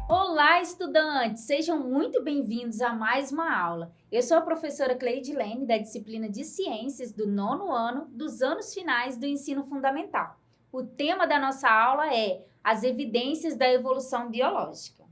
Olá, estudantes! Sejam muito bem-vindos a mais uma aula. Eu sou a professora Cleidilene, da disciplina de Ciências do 9º ano dos anos finais do ensino fundamental. O tema da nossa aula é as evidências da evolução biológica.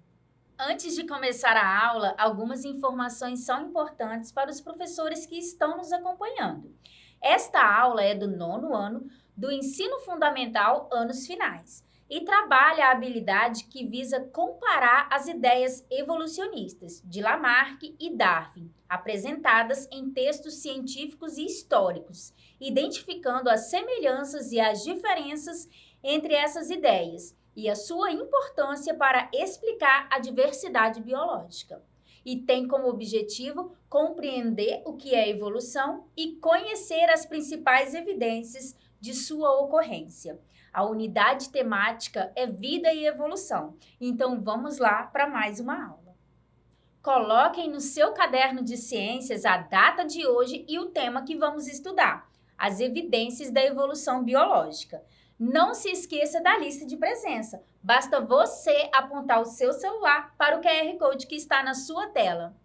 Antes de começar a aula, algumas informações são importantes para os professores que estão nos acompanhando. Esta aula é do 9º ano do ensino fundamental anos finais e trabalha a habilidade que visa comparar as ideias evolucionistas de Lamarck e Darwin, apresentadas em textos científicos e históricos, identificando as semelhanças e as diferenças entre essas ideias e a sua importância para explicar a diversidade biológica. E tem como objetivo compreender o que é evolução e conhecer as principais evidências de sua ocorrência. A unidade temática é vida e evolução. Então, vamos lá para mais uma aula. Coloquem no seu caderno de ciências a data de hoje e o tema que vamos estudar, as evidências da evolução biológica. Não se esqueça da lista de presença. Basta você apontar o seu celular para o QR Code que está na sua tela.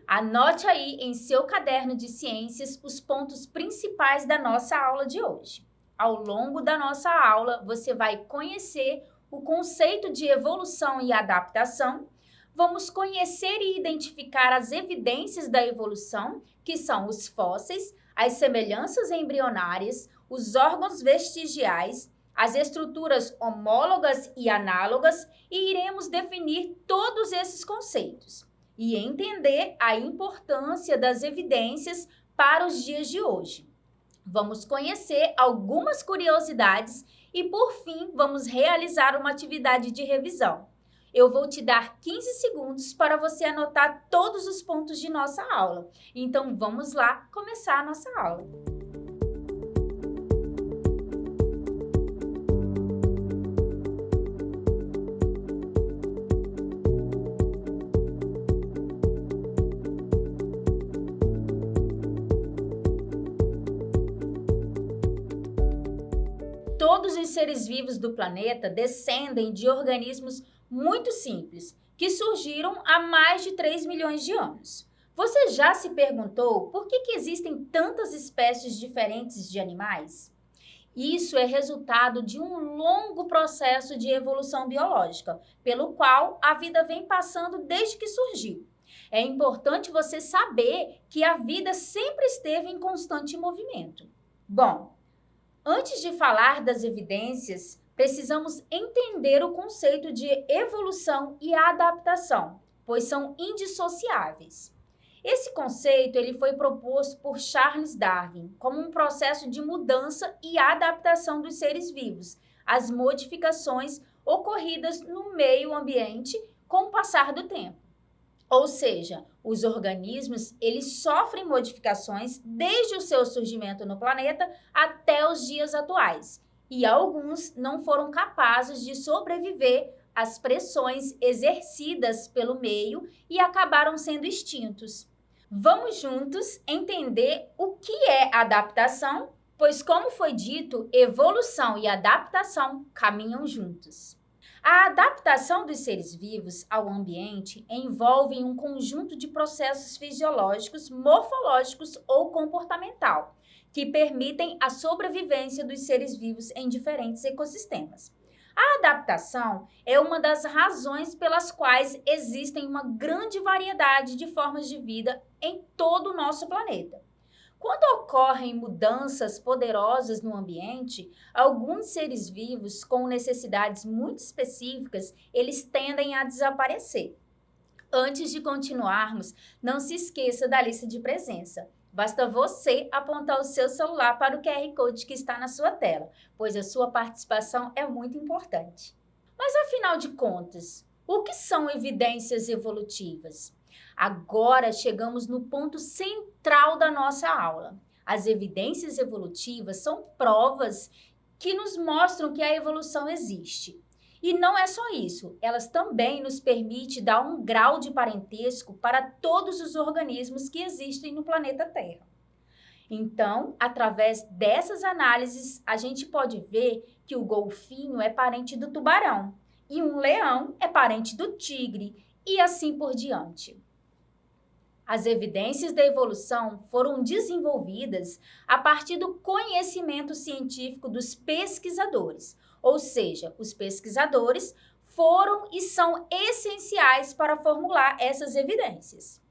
Anote aí em seu caderno de ciências os pontos principais da nossa aula de hoje. Ao longo da nossa aula, você vai conhecer o conceito de evolução e adaptação. Vamos conhecer e identificar as evidências da evolução, que são os fósseis, as semelhanças embrionárias, os órgãos vestigiais, as estruturas homólogas e análogas, e iremos definir todos esses conceitos e entender a importância das evidências para os dias de hoje. Vamos conhecer algumas curiosidades e, por fim, vamos realizar uma atividade de revisão. Eu vou te dar 15 segundos para você anotar todos os pontos de nossa aula. Então, vamos lá começar a nossa aula. Todos os seres vivos do planeta descendem de organismos muito simples, que surgiram há mais de 3 milhões de anos. Você já se perguntou por que existem tantas espécies diferentes de animais? Isso é resultado de um longo processo de evolução biológica, pelo qual a vida vem passando desde que surgiu. É importante você saber que a vida sempre esteve em constante movimento. Bom, antes de falar das evidências, precisamos entender o conceito de evolução e adaptação, pois são indissociáveis. Esse conceito ele foi proposto por Charles Darwin como um processo de mudança e adaptação dos seres vivos às modificações ocorridas no meio ambiente com o passar do tempo. Ou seja, os organismos eles sofrem modificações desde o seu surgimento no planeta até os dias atuais. E alguns não foram capazes de sobreviver às pressões exercidas pelo meio e acabaram sendo extintos. Vamos juntos entender o que é adaptação, pois, como foi dito, evolução e adaptação caminham juntos. A adaptação dos seres vivos ao ambiente envolve um conjunto de processos fisiológicos, morfológicos ou comportamental, que permitem a sobrevivência dos seres vivos em diferentes ecossistemas. A adaptação é uma das razões pelas quais existem uma grande variedade de formas de vida em todo o nosso planeta. Quando ocorrem mudanças poderosas no ambiente, alguns seres vivos com necessidades muito específicas, eles tendem a desaparecer. Antes de continuarmos, não se esqueça da lista de presença. Basta você apontar o seu celular para o QR Code que está na sua tela, pois a sua participação é muito importante. Mas, afinal de contas, o que são evidências evolutivas? Agora chegamos no ponto central da nossa aula. As evidências evolutivas são provas que nos mostram que a evolução existe. E não é só isso, elas também nos permitem dar um grau de parentesco para todos os organismos que existem no planeta Terra. Então, através dessas análises, a gente pode ver que o golfinho é parente do tubarão e um leão é parente do tigre e assim por diante. As evidências da evolução foram desenvolvidas a partir do conhecimento científico dos pesquisadores, ou seja, os pesquisadores foram e são essenciais para formular essas evidências.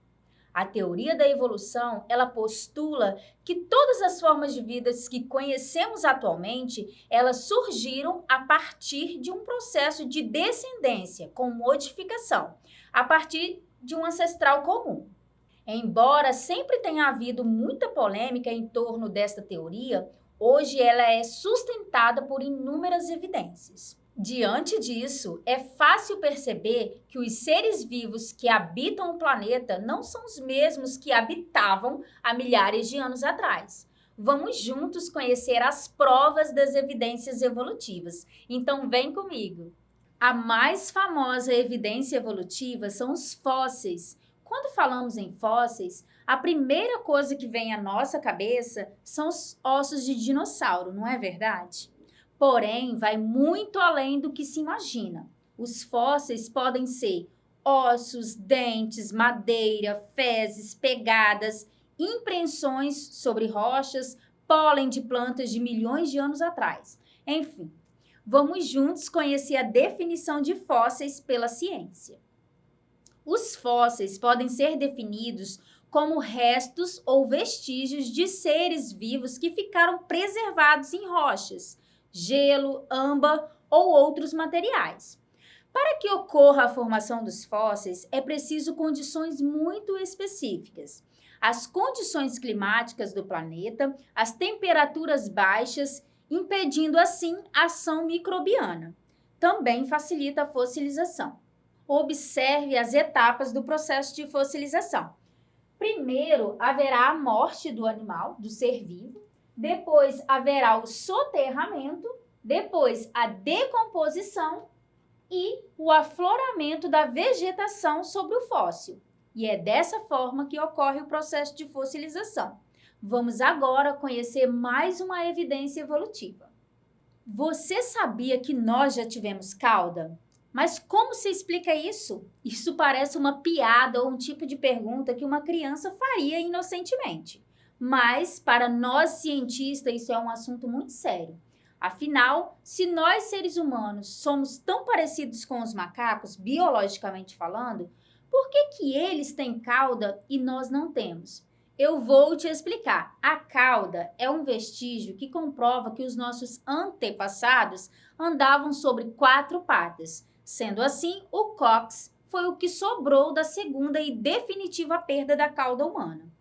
A teoria da evolução, ela postula que todas as formas de vida que conhecemos atualmente, elas surgiram a partir de um processo de descendência com modificação, a partir de um ancestral comum. Embora sempre tenha havido muita polêmica em torno desta teoria, hoje ela é sustentada por inúmeras evidências. Diante disso, é fácil perceber que os seres vivos que habitam o planeta não são os mesmos que habitavam há milhares de anos atrás. Vamos juntos conhecer as provas das evidências evolutivas. Então, vem comigo! A mais famosa evidência evolutiva são os fósseis. Quando falamos em fósseis, a primeira coisa que vem à nossa cabeça são os ossos de dinossauro, não é verdade? Porém, vai muito além do que se imagina. Os fósseis podem ser ossos, dentes, madeira, fezes, pegadas, impressões sobre rochas, pólen de plantas de milhões de anos atrás. Enfim, vamos juntos conhecer a definição de fósseis pela ciência. Os fósseis podem ser definidos como restos ou vestígios de seres vivos que ficaram preservados em rochas, gelo, âmbar ou outros materiais. Para que ocorra a formação dos fósseis, é preciso condições muito específicas. As condições climáticas do planeta, as temperaturas baixas, impedindo assim a ação microbiana. Também facilita a fossilização. Observe as etapas do processo de fossilização. Primeiro, haverá a morte do animal, do ser vivo. Depois, haverá o soterramento. Depois, a decomposição e o afloramento da vegetação sobre o fóssil. E é dessa forma que ocorre o processo de fossilização. Vamos agora conhecer mais uma evidência evolutiva. Você sabia que nós já tivemos cauda? Mas como se explica isso? Isso parece uma piada ou um tipo de pergunta que uma criança faria inocentemente. Mas, para nós cientistas, isso é um assunto muito sério. Afinal, se nós seres humanos somos tão parecidos com os macacos, biologicamente falando, por que eles têm cauda e nós não temos? Eu vou te explicar. A cauda é um vestígio que comprova que os nossos antepassados andavam sobre 4 patas. Sendo assim, o cóccix foi o que sobrou da segunda e definitiva perda da cauda humana.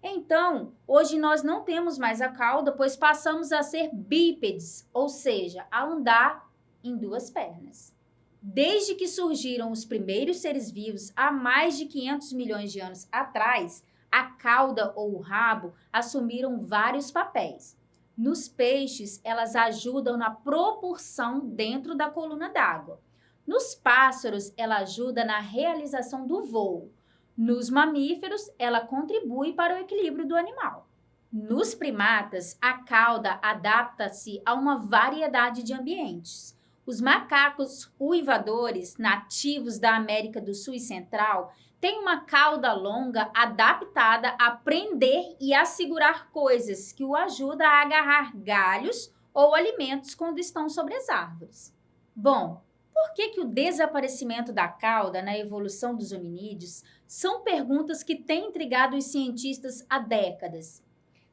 Então, hoje nós não temos mais a cauda, pois passamos a ser bípedes, ou seja, a andar em 2 pernas. Desde que surgiram os primeiros seres vivos há mais de 500 milhões de anos atrás, a cauda ou o rabo assumiram vários papéis. Nos peixes, elas ajudam na propulsão dentro da coluna d'água. Nos pássaros, ela ajuda na realização do voo. Nos mamíferos, ela contribui para o equilíbrio do animal. Nos primatas, a cauda adapta-se a uma variedade de ambientes. Os macacos uivadores, nativos da América do Sul e Central, têm uma cauda longa adaptada a prender e a segurar coisas, que o ajuda a agarrar galhos ou alimentos quando estão sobre as árvores. Bom, por que o desaparecimento da cauda na evolução dos hominídeos são perguntas que têm intrigado os cientistas há décadas?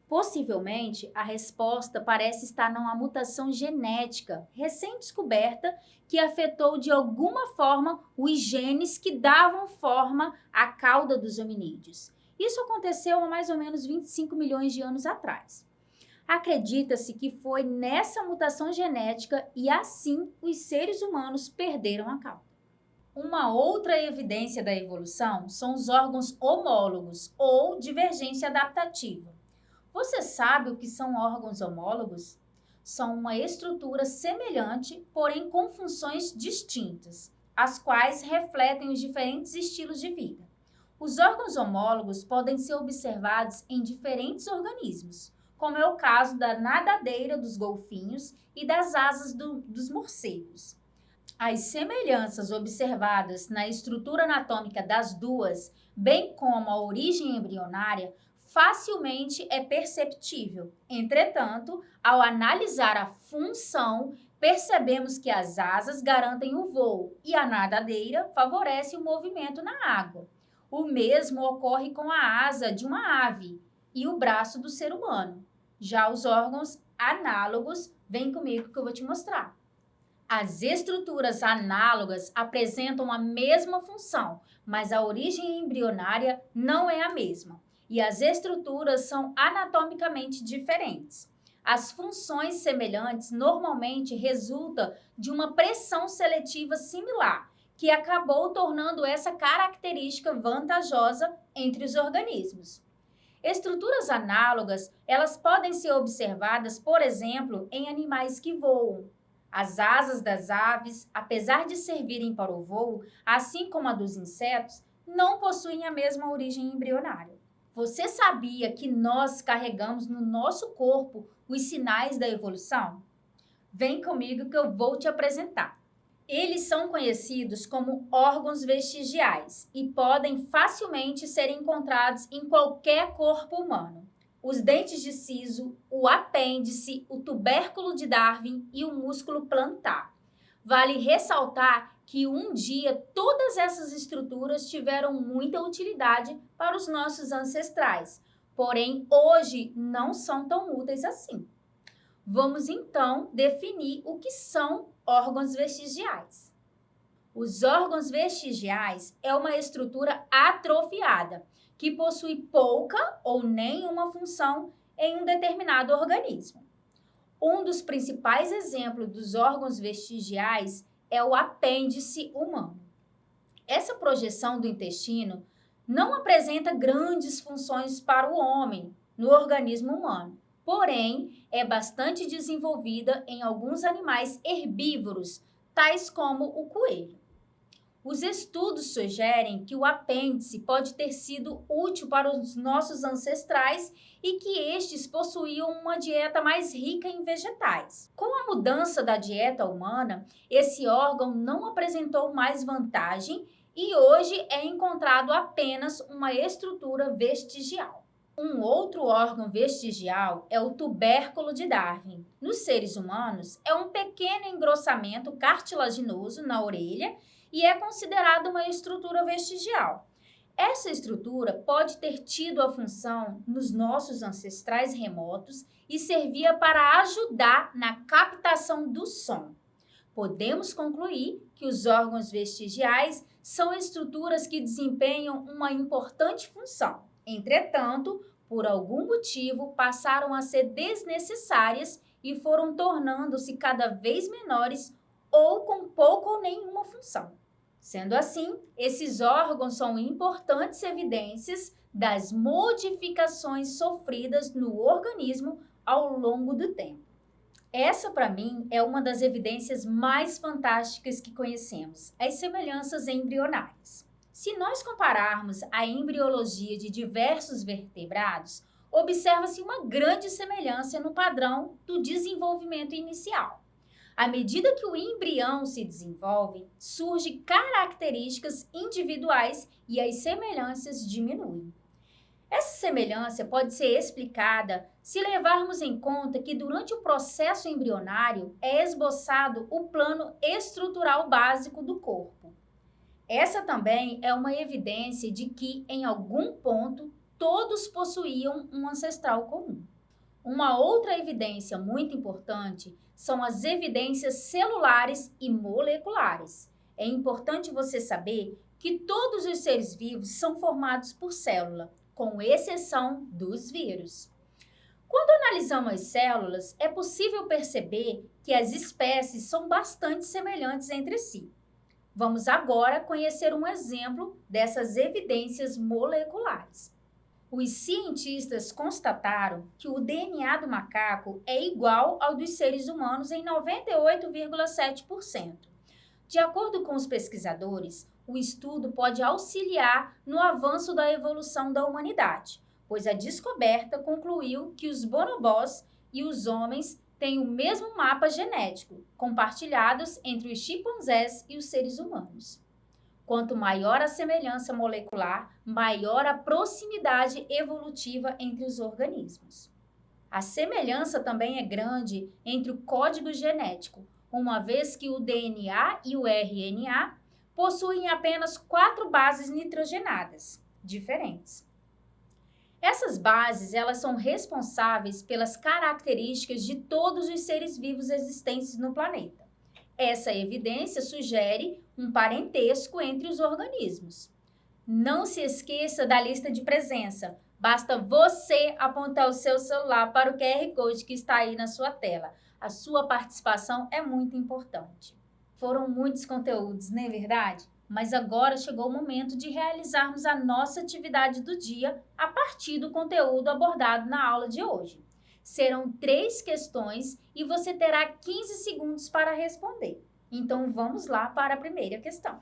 Possivelmente, a resposta parece estar numa mutação genética recém-descoberta que afetou de alguma forma os genes que davam forma à cauda dos hominídeos. Isso aconteceu há mais ou menos 25 milhões de anos atrás. Acredita-se que foi nessa mutação genética e assim os seres humanos perderam a cauda. Uma outra evidência da evolução são os órgãos homólogos ou divergência adaptativa. Você sabe o que são órgãos homólogos? são uma estrutura semelhante, porém com funções distintas, as quais refletem os diferentes estilos de vida. Os órgãos homólogos podem ser observados em diferentes organismos, como é o caso da nadadeira dos golfinhos e das asas dos morcegos. As semelhanças observadas na estrutura anatômica das duas, bem como a origem embrionária, facilmente é perceptível. Entretanto, ao analisar a função, percebemos que as asas garantem o voo e a nadadeira favorece o movimento na água. O mesmo ocorre com a asa de uma ave e o braço do ser humano. Já os órgãos análogos, vem comigo que eu vou te mostrar. As estruturas análogas apresentam a mesma função, mas a origem embrionária não é a mesma. E as estruturas são anatomicamente diferentes. As funções semelhantes normalmente resultam de uma pressão seletiva similar, que acabou tornando essa característica vantajosa entre os organismos. Estruturas análogas, elas podem ser observadas, por exemplo, em animais que voam. As asas das aves, apesar de servirem para o voo, assim como a dos insetos, não possuem a mesma origem embrionária. Você sabia que nós carregamos no nosso corpo os sinais da evolução? Vem comigo que eu vou te apresentar. Eles são conhecidos como órgãos vestigiais e podem facilmente ser encontrados em qualquer corpo humano. Os dentes de siso, o apêndice, o tubérculo de Darwin e o músculo plantar. Vale ressaltar que um dia todas essas estruturas tiveram muita utilidade para os nossos ancestrais, porém hoje não são tão úteis assim. Vamos então definir o que são órgãos vestigiais. Os órgãos vestigiais é uma estrutura atrofiada, que possui pouca ou nenhuma função em um determinado organismo. Um dos principais exemplos dos órgãos vestigiais é o apêndice humano. Essa projeção do intestino não apresenta grandes funções para o homem no organismo humano, porém é bastante desenvolvida em alguns animais herbívoros, tais como o coelho. Os estudos sugerem que o apêndice pode ter sido útil para os nossos ancestrais e que estes possuíam uma dieta mais rica em vegetais. Com a mudança da dieta humana, esse órgão não apresentou mais vantagem e hoje é encontrado apenas uma estrutura vestigial. Um outro órgão vestigial é o tubérculo de Darwin. Nos seres humanos, é um pequeno engrossamento cartilaginoso na orelha e é considerado uma estrutura vestigial. Essa estrutura pode ter tido a função nos nossos ancestrais remotos e servia para ajudar na captação do som. Podemos concluir que os órgãos vestigiais são estruturas que desempenham uma importante função. Entretanto, por algum motivo, passaram a ser desnecessárias e foram tornando-se cada vez menores ou com pouca ou nenhuma função. Sendo assim, esses órgãos são importantes evidências das modificações sofridas no organismo ao longo do tempo. Essa, para mim, é uma das evidências mais fantásticas que conhecemos, as semelhanças embrionárias. Se nós compararmos a embriologia de diversos vertebrados, observa-se uma grande semelhança no padrão do desenvolvimento inicial. À medida que o embrião se desenvolve, surgem características individuais e as semelhanças diminuem. Essa semelhança pode ser explicada se levarmos em conta que durante o processo embrionário é esboçado o plano estrutural básico do corpo. Essa também é uma evidência de que, em algum ponto, todos possuíam um ancestral comum. Uma outra evidência muito importante são as evidências celulares e moleculares. É importante você saber que todos os seres vivos são formados por célula, com exceção dos vírus. Quando analisamos as células, é possível perceber que as espécies são bastante semelhantes entre si. Vamos agora conhecer um exemplo dessas evidências moleculares. Os cientistas constataram que o DNA do macaco é igual ao dos seres humanos em 98,7%. De acordo com os pesquisadores, o estudo pode auxiliar no avanço da evolução da humanidade, pois a descoberta concluiu que os bonobós e os homens têm o mesmo mapa genético, compartilhados entre os chimpanzés e os seres humanos. Quanto maior a semelhança molecular, maior a proximidade evolutiva entre os organismos. A semelhança também é grande entre o código genético, uma vez que o DNA e o RNA possuem apenas 4 bases nitrogenadas, diferentes. Essas bases, elas são responsáveis pelas características de todos os seres vivos existentes no planeta. Essa evidência sugere um parentesco entre os organismos. Não se esqueça da lista de presença. Basta você apontar o seu celular para o QR Code que está aí na sua tela. A sua participação é muito importante. Foram muitos conteúdos, não é verdade? Mas agora chegou o momento de realizarmos a nossa atividade do dia a partir do conteúdo abordado na aula de hoje. Serão 3 questões e você terá 15 segundos para responder. Então, vamos lá para a primeira questão.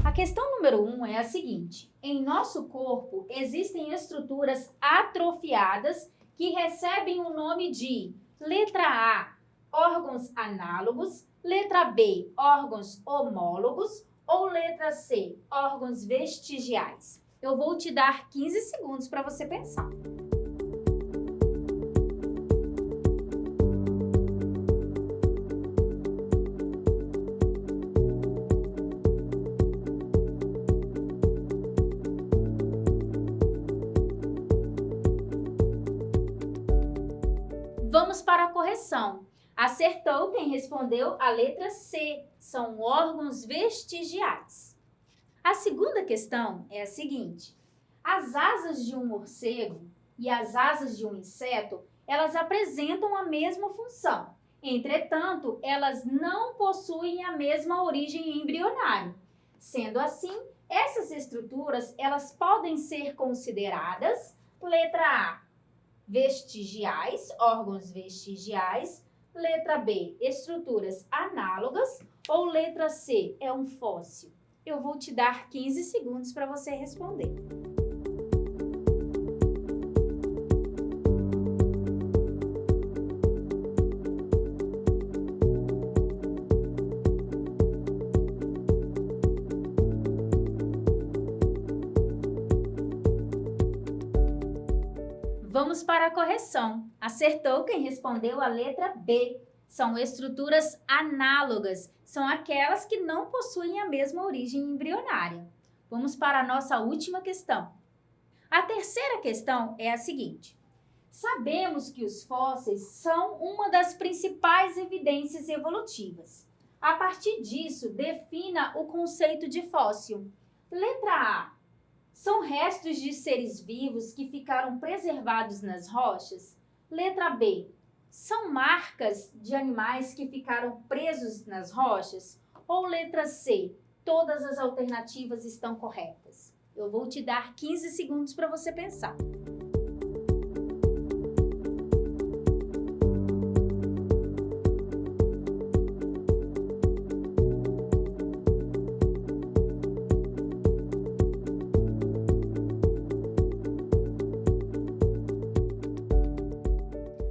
A questão número 1 é a seguinte: em nosso corpo existem estruturas atrofiadas que recebem o nome de letra A, órgãos análogos, letra B, órgãos homólogos ou letra C, órgãos vestigiais. Eu vou te dar 15 segundos para você pensar. Vamos para a correção. Acertou quem respondeu a letra C, são órgãos vestigiais. A segunda questão é a seguinte: as asas de um morcego e as asas de um inseto, elas apresentam a mesma função. Entretanto, elas não possuem a mesma origem embrionária. Sendo assim, essas estruturas, elas podem ser consideradas, letra A, vestigiais, órgãos vestigiais, letra B, estruturas análogas ou letra C, é um fóssil? Eu vou te dar 15 segundos para você responder. Vamos para a correção. Acertou quem respondeu a letra B. São estruturas análogas, são aquelas que não possuem a mesma origem embrionária. Vamos para a nossa última questão. A terceira questão é a seguinte: sabemos que os fósseis são uma das principais evidências evolutivas. A partir disso, defina o conceito de fóssil. Letra A. São restos de seres vivos que ficaram preservados nas rochas? Letra B. São marcas de animais que ficaram presos nas rochas? Ou letra C. Todas as alternativas estão corretas? Eu vou te dar 15 segundos para você pensar.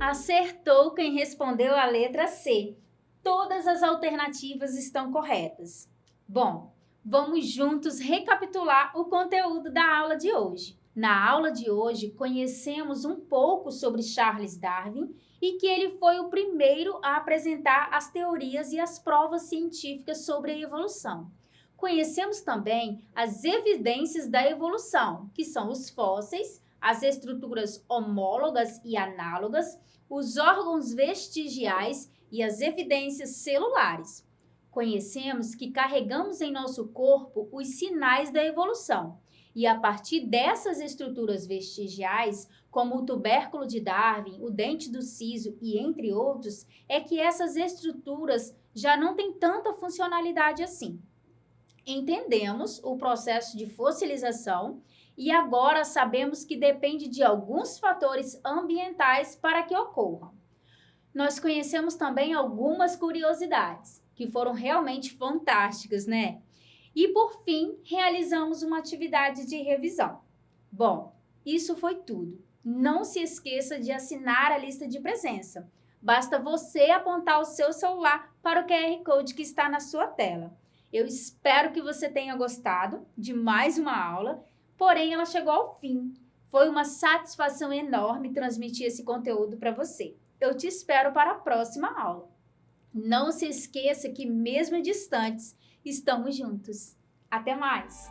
Acertou quem respondeu a letra C. Todas as alternativas estão corretas. Bom, vamos juntos recapitular o conteúdo da aula de hoje. Na aula de hoje, conhecemos um pouco sobre Charles Darwin e que ele foi o primeiro a apresentar as teorias e as provas científicas sobre a evolução. Conhecemos também as evidências da evolução, que são os fósseis, as estruturas homólogas e análogas, os órgãos vestigiais e as evidências celulares. Conhecemos que carregamos em nosso corpo os sinais da evolução e a partir dessas estruturas vestigiais, como o tubérculo de Darwin, o dente do siso e entre outros, é que essas estruturas já não têm tanta funcionalidade assim. Entendemos o processo de fossilização e agora sabemos que depende de alguns fatores ambientais para que ocorram. Nós conhecemos também algumas curiosidades, que foram realmente fantásticas, né? E por fim, realizamos uma atividade de revisão. Bom, isso foi tudo. Não se esqueça de assinar a lista de presença. Basta você apontar o seu celular para o QR Code que está na sua tela. Eu espero que você tenha gostado de mais uma aula, porém ela chegou ao fim. Foi uma satisfação enorme transmitir esse conteúdo para você. Eu te espero para a próxima aula. Não se esqueça que mesmo distantes, estamos juntos. Até mais!